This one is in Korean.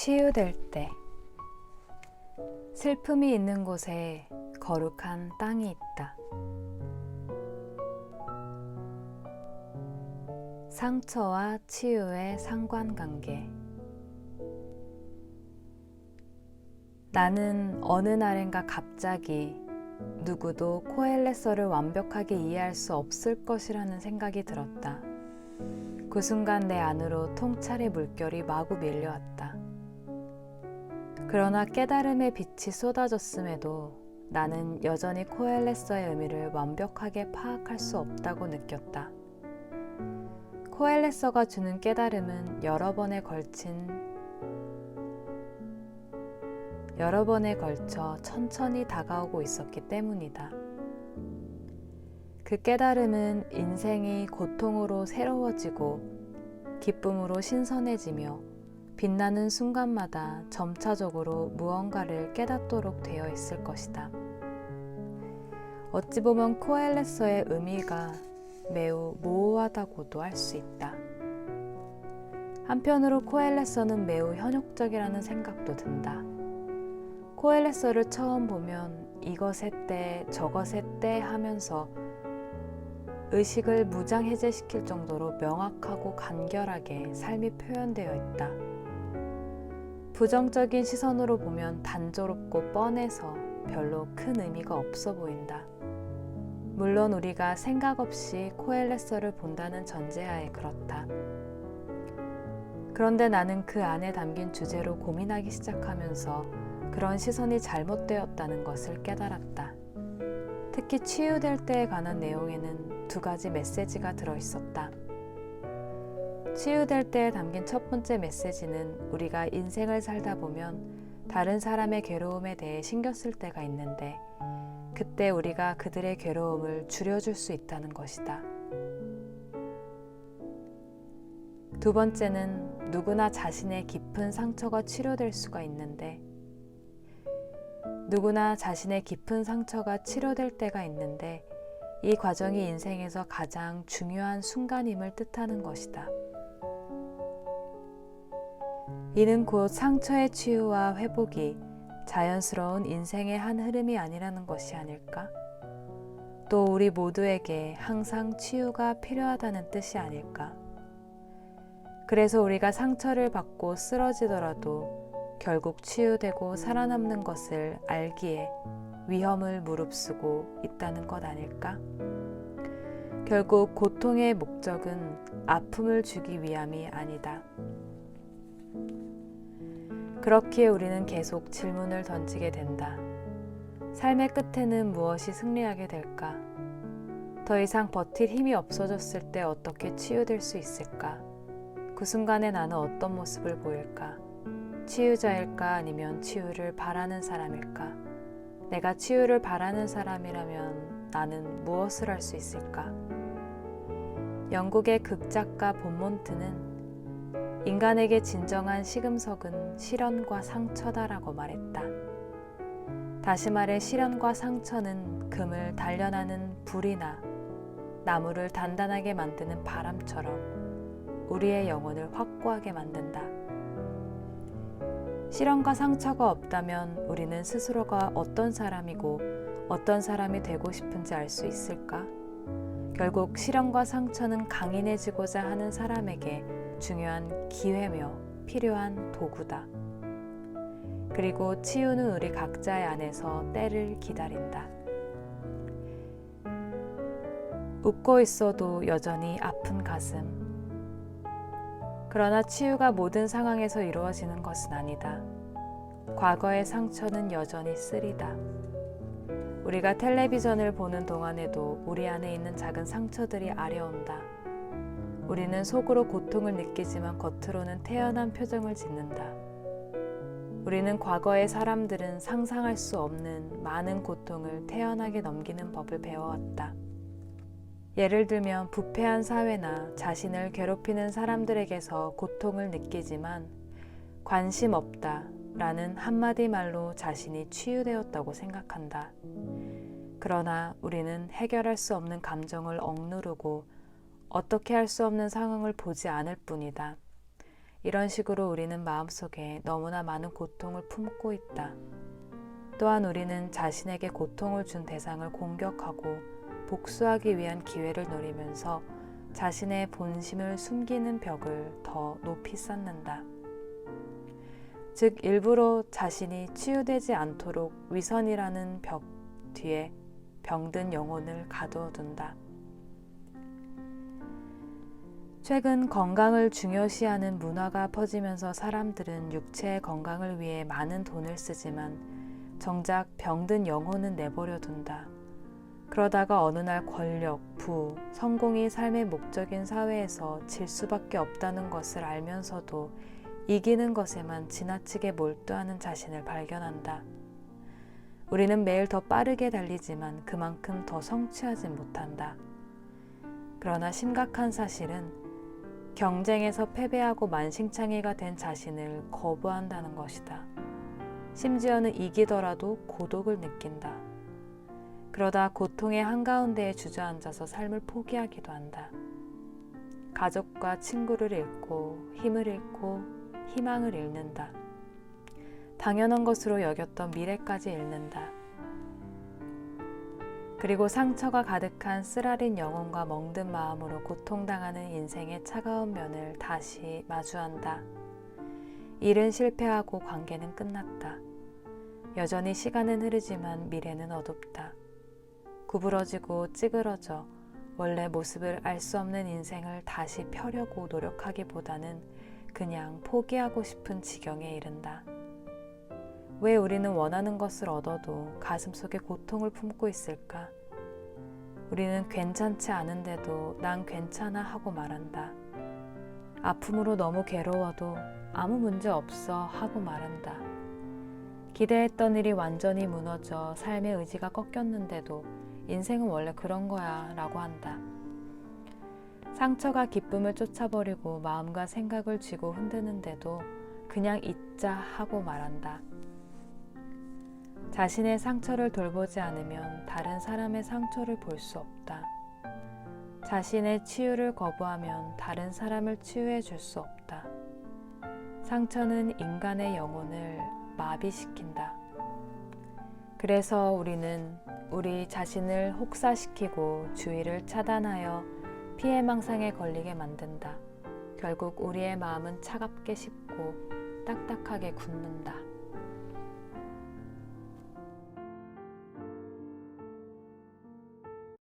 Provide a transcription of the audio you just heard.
치유될 때 슬픔이 있는 곳에 거룩한 땅이 있다. 상처와 치유의 상관관계. 나는 어느 날인가 갑자기 누구도 코엘레서를 완벽하게 이해할 수 없을 것이라는 생각이 들었다. 그 순간 내 안으로 통찰의 물결이 마구 밀려왔다. 그러나 깨달음의 빛이 쏟아졌음에도 나는 여전히 코엘레서의 의미를 완벽하게 파악할 수 없다고 느꼈다. 코엘레서가 주는 깨달음은 여러 번에 걸쳐 천천히 다가오고 있었기 때문이다. 그 깨달음은 인생이 고통으로 새로워지고 기쁨으로 신선해지며 빛나는 순간마다 점차적으로 무언가를 깨닫도록 되어 있을 것이다. 어찌 보면 코엘레서의 의미가 매우 모호하다고도 할 수 있다. 한편으로 코엘레서는 매우 현혹적이라는 생각도 든다. 코엘레서를 처음 보면 이것의 때 저것의 때 하면서 의식을 무장해제시킬 정도로 명확하고 간결하게 삶이 표현되어 있다. 부정적인 시선으로 보면 단조롭고 뻔해서 별로 큰 의미가 없어 보인다. 물론 우리가 생각 없이 코엘레서를 본다는 전제하에 그렇다. 그런데 나는 그 안에 담긴 주제로 고민하기 시작하면서 그런 시선이 잘못되었다는 것을 깨달았다. 특히 치유될 때에 관한 내용에는 두 가지 메시지가 들어있었다. 치유될 때에 담긴 첫 번째 메시지는 우리가 인생을 살다 보면 다른 사람의 괴로움에 대해 신경 쓸 때가 있는데 그때 우리가 그들의 괴로움을 줄여줄 수 있다는 것이다. 두 번째는 누구나 자신의 깊은 상처가 치료될 수가 있는데 때가 있는데 이 과정이 인생에서 가장 중요한 순간임을 뜻하는 것이다. 이는 곧 상처의 치유와 회복이 자연스러운 인생의 한 흐름이 아니라는 것이 아닐까? 또 우리 모두에게 항상 치유가 필요하다는 뜻이 아닐까? 그래서 우리가 상처를 받고 쓰러지더라도 결국 치유되고 살아남는 것을 알기에 위험을 무릅쓰고 있다는 것 아닐까? 결국 고통의 목적은 아픔을 주기 위함이 아니다. 그렇기에 우리는 계속 질문을 던지게 된다. 삶의 끝에는 무엇이 승리하게 될까? 더 이상 버틸 힘이 없어졌을 때 어떻게 치유될 수 있을까? 그 순간에 나는 어떤 모습을 보일까? 치유자일까 아니면 치유를 바라는 사람일까? 내가 치유를 바라는 사람이라면 나는 무엇을 할 수 있을까? 영국의 극작가 본몬트는 인간에게 진정한 시금석은 시련과 상처다라고 말했다. 다시 말해 시련과 상처는 금을 단련하는 불이나 나무를 단단하게 만드는 바람처럼 우리의 영혼을 확고하게 만든다. 시련과 상처가 없다면 우리는 스스로가 어떤 사람이고 어떤 사람이 되고 싶은지 알 수 있을까? 결국 시련과 상처는 강인해지고자 하는 사람에게 중요한 기회며 필요한 도구다. 그리고 치유는 우리 각자의 안에서 때를 기다린다. 웃고 있어도 여전히 아픈 가슴. 그러나 치유가 모든 상황에서 이루어지는 것은 아니다. 과거의 상처는 여전히 쓰리다. 우리가 텔레비전을 보는 동안에도 우리 안에 있는 작은 상처들이 아려온다. 우리는 속으로 고통을 느끼지만 겉으로는 태연한 표정을 짓는다. 우리는 과거의 사람들은 상상할 수 없는 많은 고통을 태연하게 넘기는 법을 배워왔다. 예를 들면 부패한 사회나 자신을 괴롭히는 사람들에게서 고통을 느끼지만 관심 없다 라는 한마디 말로 자신이 치유되었다고 생각한다. 그러나 우리는 해결할 수 없는 감정을 억누르고 어떻게 할 수 없는 상황을 보지 않을 뿐이다. 이런 식으로 우리는 마음속에 너무나 많은 고통을 품고 있다. 또한 우리는 자신에게 고통을 준 대상을 공격하고 복수하기 위한 기회를 노리면서 자신의 본심을 숨기는 벽을 더 높이 쌓는다. 즉 일부러 자신이 치유되지 않도록 위선이라는 벽 뒤에 병든 영혼을 가두어 둔다. 최근 건강을 중요시하는 문화가 퍼지면서 사람들은 육체의 건강을 위해 많은 돈을 쓰지만 정작 병든 영혼은 내버려 둔다. 그러다가 어느 날 권력, 부, 성공이 삶의 목적인 사회에서 질 수밖에 없다는 것을 알면서도 이기는 것에만 지나치게 몰두하는 자신을 발견한다. 우리는 매일 더 빠르게 달리지만 그만큼 더 성취하지 못한다. 그러나 심각한 사실은 경쟁에서 패배하고 만신창이가 된 자신을 거부한다는 것이다. 심지어는 이기더라도 고독을 느낀다. 그러다 고통의 한가운데에 주저앉아서 삶을 포기하기도 한다. 가족과 친구를 잃고 힘을 잃고 희망을 잃는다. 당연한 것으로 여겼던 미래까지 잃는다. 그리고 상처가 가득한 쓰라린 영혼과 멍든 마음으로 고통당하는 인생의 차가운 면을 다시 마주한다. 일은 실패하고 관계는 끝났다. 여전히 시간은 흐르지만 미래는 어둡다. 구부러지고 찌그러져 원래 모습을 알 수 없는 인생을 다시 펴려고 노력하기보다는 그냥 포기하고 싶은 지경에 이른다. 왜 우리는 원하는 것을 얻어도 가슴속에 고통을 품고 있을까? 우리는 괜찮지 않은데도 난 괜찮아 하고 말한다. 아픔으로 너무 괴로워도 아무 문제 없어 하고 말한다. 기대했던 일이 완전히 무너져 삶의 의지가 꺾였는데도 인생은 원래 그런 거야 라고 한다. 상처가 기쁨을 쫓아버리고 마음과 생각을 쥐고 흔드는데도 그냥 잊자 하고 말한다. 자신의 상처를 돌보지 않으면 다른 사람의 상처를 볼 수 없다. 자신의 치유를 거부하면 다른 사람을 치유해 줄 수 없다. 상처는 인간의 영혼을 마비시킨다. 그래서 우리는 우리 자신을 혹사시키고 주의를 차단하여 피해망상에 걸리게 만든다. 결국 우리의 마음은 차갑게 식고 딱딱하게 굳는다.